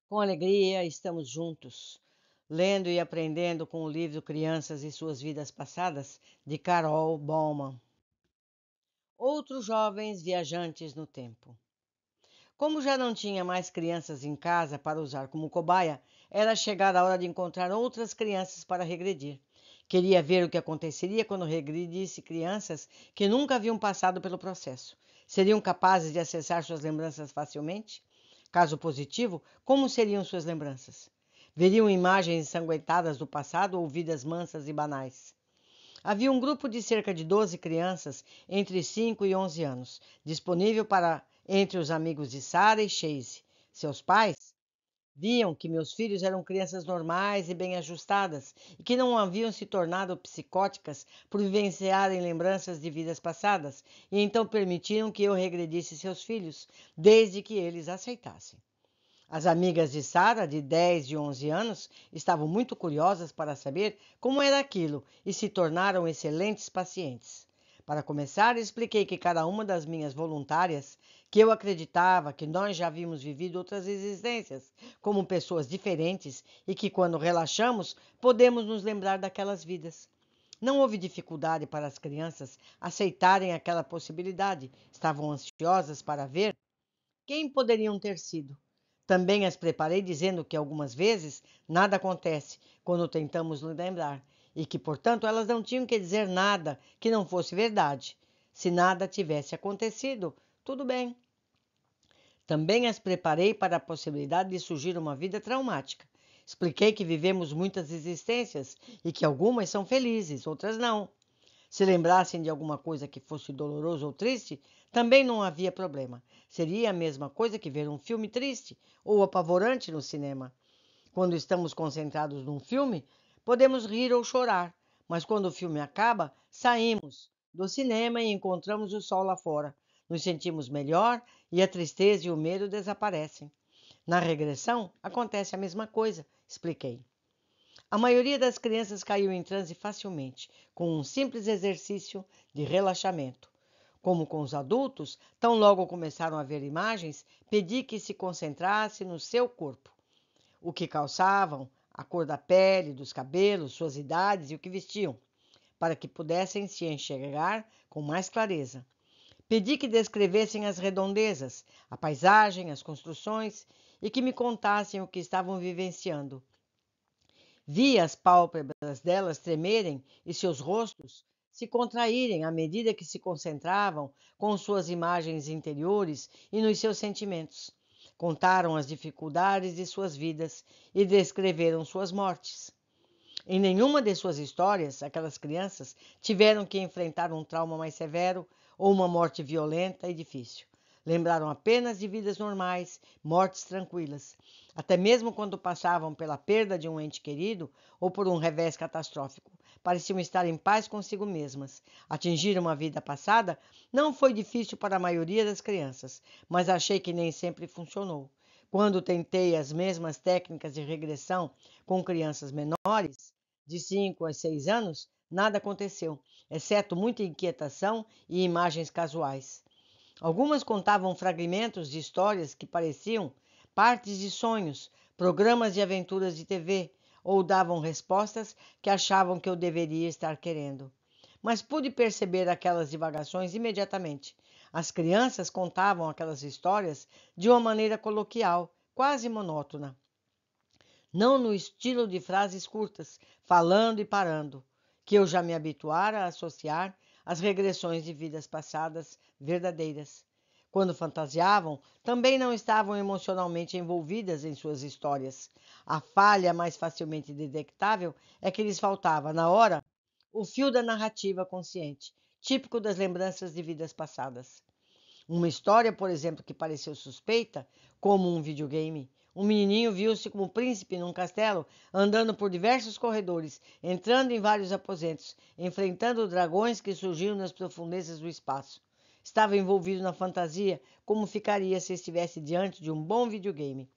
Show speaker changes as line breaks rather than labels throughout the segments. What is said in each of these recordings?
Com alegria, estamos juntos, lendo e aprendendo com o livro Crianças e Suas Vidas Passadas, de Carol Bauman. Outros jovens viajantes no tempo. Como já não tinha mais crianças em casa para usar como cobaia, era chegada a hora de encontrar outras crianças para regredir. Queria ver o que aconteceria quando regredisse crianças que nunca haviam passado pelo processo. Seriam capazes de acessar suas lembranças facilmente? Caso positivo, como seriam suas lembranças? Veriam imagens ensanguentadas do passado ou vidas mansas e banais? Havia um grupo de cerca de 12 crianças entre 5 e 11 anos, disponível para entre os amigos de Sarah e Chase. Seus pais viam que meus filhos eram crianças normais e bem ajustadas e que não haviam se tornado psicóticas por vivenciarem lembranças de vidas passadas, e então permitiram que eu regredisse seus filhos, desde que eles aceitassem. As amigas de Sarah, de 10 e 11 anos, estavam muito curiosas para saber como era aquilo e se tornaram excelentes pacientes. Para começar, expliquei que cada uma das minhas voluntárias, que eu acreditava que nós já havíamos vivido outras existências, como pessoas diferentes e que, quando relaxamos, podemos nos lembrar daquelas vidas. Não houve dificuldade para as crianças aceitarem aquela possibilidade. Estavam ansiosas para ver quem poderiam ter sido. Também as preparei dizendo que algumas vezes nada acontece quando tentamos nos lembrar e que, portanto, elas não tinham que dizer nada que não fosse verdade. Se nada tivesse acontecido, tudo bem. Também as preparei para a possibilidade de surgir uma vida traumática. Expliquei que vivemos muitas existências e que algumas são felizes, outras não. Se lembrassem de alguma coisa que fosse doloroso ou triste, também não havia problema. Seria a mesma coisa que ver um filme triste ou apavorante no cinema. Quando estamos concentrados num filme, podemos rir ou chorar, mas quando o filme acaba, saímos do cinema e encontramos o sol lá fora. Nos sentimos melhor e a tristeza e o medo desaparecem. Na regressão, acontece a mesma coisa, expliquei. A maioria das crianças caiu em transe facilmente, com um simples exercício de relaxamento. Como com os adultos, tão logo começaram a ver imagens, pedi que se concentrasse no seu corpo. O que calçavam, a cor da pele, dos cabelos, suas idades e o que vestiam, para que pudessem se enxergar com mais clareza. Pedi que descrevessem as redondezas, a paisagem, as construções e que me contassem o que estavam vivenciando. Vi as pálpebras delas tremerem e seus rostos se contraírem à medida que se concentravam com suas imagens interiores e nos seus sentimentos. Contaram as dificuldades de suas vidas e descreveram suas mortes. Em nenhuma de suas histórias, aquelas crianças tiveram que enfrentar um trauma mais severo ou uma morte violenta e difícil. Lembraram apenas de vidas normais, mortes tranquilas, até mesmo quando passavam pela perda de um ente querido ou por um revés catastrófico. Pareciam estar em paz consigo mesmas. Atingir uma vida passada não foi difícil para a maioria das crianças, mas achei que nem sempre funcionou. Quando tentei as mesmas técnicas de regressão com crianças menores, de 5 a 6 anos, nada aconteceu, exceto muita inquietação e imagens casuais. Algumas contavam fragmentos de histórias que pareciam partes de sonhos, programas de aventuras de TV, ou davam respostas que achavam que eu deveria estar querendo. Mas pude perceber aquelas divagações imediatamente. As crianças contavam aquelas histórias de uma maneira coloquial, quase monótona, não no estilo de frases curtas, falando e parando, que eu já me habituara a associar às regressões de vidas passadas verdadeiras. Quando fantasiavam, também não estavam emocionalmente envolvidas em suas histórias. A falha mais facilmente detectável é que lhes faltava, na hora, o fio da narrativa consciente, típico das lembranças de vidas passadas. Uma história, por exemplo, que pareceu suspeita, como um videogame. Um menininho viu-se como príncipe num castelo, andando por diversos corredores, entrando em vários aposentos, enfrentando dragões que surgiam nas profundezas do espaço. Estava envolvido na fantasia, como ficaria se estivesse diante de um bom videogame.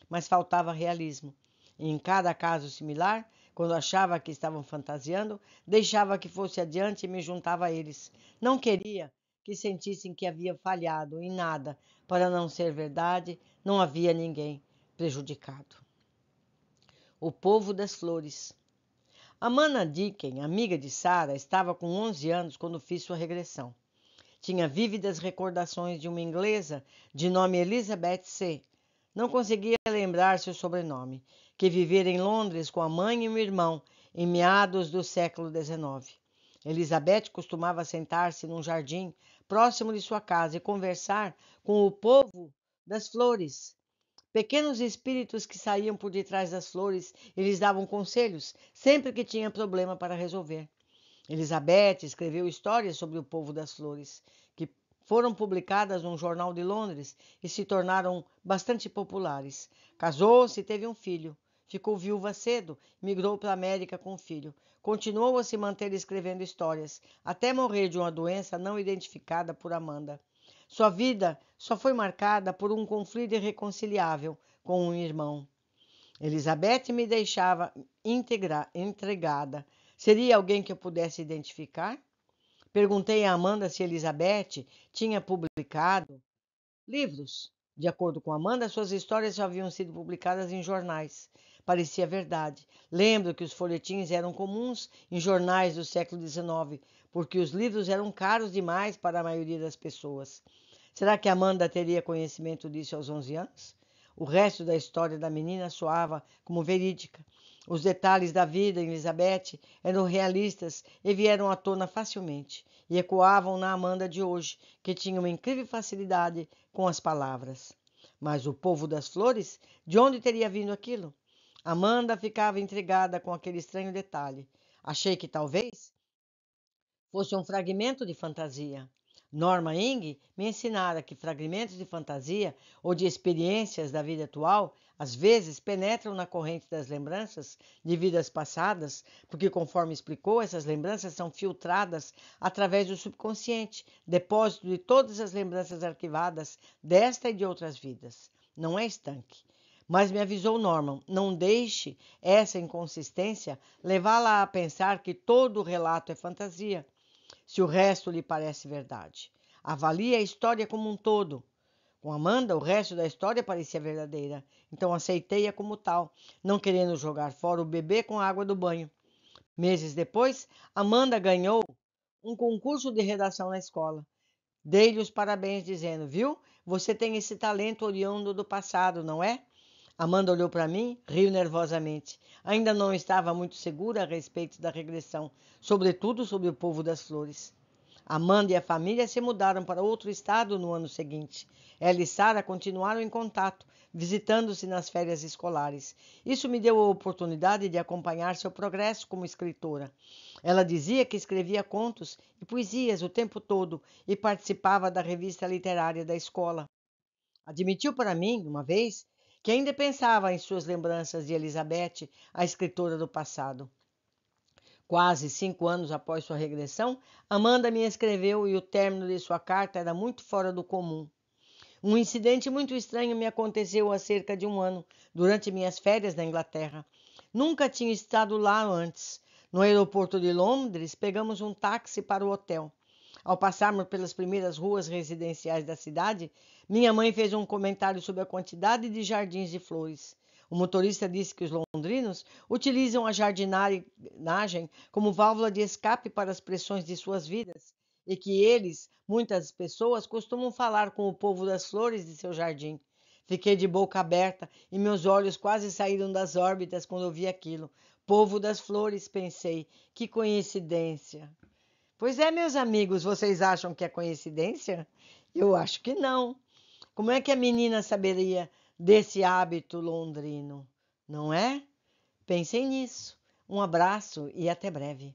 Mas faltava realismo. E em cada caso similar, quando achava que estavam fantasiando, deixava que fosse adiante e me juntava a eles. Não queria que sentissem que havia falhado em nada. Para não ser verdade, não havia ninguém. prejudicado. O povo das flores. Amanda Dicken, amiga de Sarah, estava com 11 anos quando fiz sua regressão. Tinha vívidas recordações de uma inglesa de nome Elizabeth C. Não conseguia lembrar seu sobrenome, que vivera em Londres com a mãe e um irmão em meados do século XIX. Elizabeth costumava sentar-se num jardim próximo de sua casa e conversar com o povo das flores. Pequenos espíritos que saíam por detrás das flores e lhes davam conselhos sempre que tinha problema para resolver. Elizabeth escreveu histórias sobre o povo das flores, que foram publicadas num jornal de Londres e se tornaram bastante populares. Casou-se e teve um filho. Ficou viúva cedo, migrou para a América com o filho. Continuou a se manter escrevendo histórias, até morrer de uma doença não identificada por Amanda. Sua vida só foi marcada por um conflito irreconciliável com um irmão. Elizabeth me deixava intrigada. Seria alguém que eu pudesse identificar? Perguntei a Amanda se Elizabeth tinha publicado livros. De acordo com Amanda, suas histórias já haviam sido publicadas em jornais. Parecia verdade. Lembro que os folhetins eram comuns em jornais do século XIX, porque os livros eram caros demais para a maioria das pessoas. Será que Amanda teria conhecimento disso aos 11 anos? O resto da história da menina soava como verídica. Os detalhes da vida em Elizabeth eram realistas e vieram à tona facilmente, e ecoavam na Amanda de hoje, que tinha uma incrível facilidade com as palavras. Mas o povo das flores? De onde teria vindo aquilo? Amanda ficava intrigada com aquele estranho detalhe. Achei que talvez fosse um fragmento de fantasia. Norma Ing me ensinara que fragmentos de fantasia ou de experiências da vida atual às vezes penetram na corrente das lembranças de vidas passadas, porque, conforme explicou, essas lembranças são filtradas através do subconsciente, depósito de todas as lembranças arquivadas desta e de outras vidas. Não é estanque. Mas me avisou Norman, não deixe essa inconsistência levá-la a pensar que todo o relato é fantasia, se o resto lhe parece verdade. Avalie a história como um todo. Com Amanda, o resto da história parecia verdadeira, então aceitei-a como tal, não querendo jogar fora o bebê com a água do banho. Meses depois, Amanda ganhou um concurso de redação na escola. Dei-lhe os parabéns, dizendo: Viu, você tem esse talento oriundo do passado, não é? Amanda olhou para mim, riu nervosamente. Ainda não estava muito segura a respeito da regressão, sobretudo sobre o povo das flores. Amanda e a família se mudaram para outro estado no ano seguinte. Ela e Sarah continuaram em contato, visitando-se nas férias escolares. Isso me deu a oportunidade de acompanhar seu progresso como escritora. Ela dizia que escrevia contos e poesias o tempo todo e participava da revista literária da escola. Admitiu para mim, uma vez, que ainda pensava em suas lembranças de Elizabeth, a escritora do passado. Quase 5 anos após sua regressão, Amanda me escreveu e o término de sua carta era muito fora do comum. Um incidente muito estranho me aconteceu há cerca de um ano, durante minhas férias na Inglaterra. Nunca tinha estado lá antes. No aeroporto de Londres, pegamos um táxi para o hotel. Ao passarmos pelas primeiras ruas residenciais da cidade, minha mãe fez um comentário sobre a quantidade de jardins de flores. O motorista disse que os londrinos utilizam a jardinagem como válvula de escape para as pressões de suas vidas e que eles, muitas pessoas, costumam falar com o povo das flores de seu jardim. Fiquei de boca aberta e meus olhos quase saíram das órbitas quando eu vi aquilo. Povo das flores, pensei. Que coincidência! Pois é, meus amigos, vocês acham que é coincidência? Eu acho que não. Como é que a menina saberia desse hábito londrino? Não é? Pensem nisso. Um abraço e até breve.